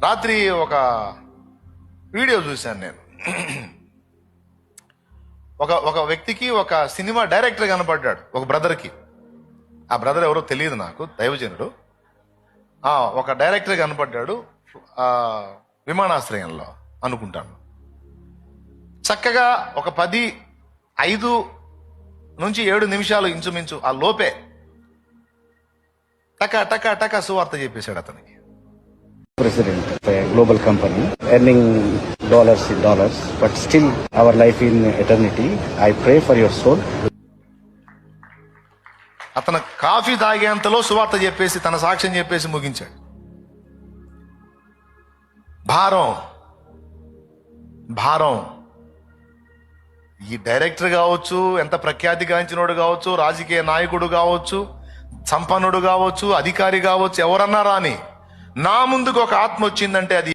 రాత్రి ఒక వీడియో చూశాను నేను. ఒక వ్యక్తికి ఒక సినిమా డైరెక్టర్ కనపడ్డాడు, ఒక బ్రదర్కి. ఆ బ్రదర్ ఎవరో తెలియదు నాకు, దైవజనుడు. ఒక డైరెక్టర్ కనపడ్డాడు విమానాశ్రయంలో అనుకుంటాను. చక్కగా ఒక 5 నుంచి 7 నిమిషాలు ఇంచుమించు ఆ లోపే టకా టకా టకా సువార్త చెప్పేశాడు అతనికి. President of a global company, earning dollars in dollars, but still our life in eternity. I pray for your soul. అతను కాఫీ తాగేంతలో సువార్త చెప్పేసి తన సాక్ష్యం చెప్పేసి ముగించాడు. భారం ఈ డైరెక్టర్ కావచ్చు, ఎంత ప్రఖ్యాతిగాంచినోడు కావచ్చు, రాజకీయ నాయకుడు కావచ్చు, సంపన్నుడు కావచ్చు, అధికారి కావచ్చు, ఎవరన్నా రాని, నా ముందుకు ఒక ఆత్మ వచ్చిందంటే అది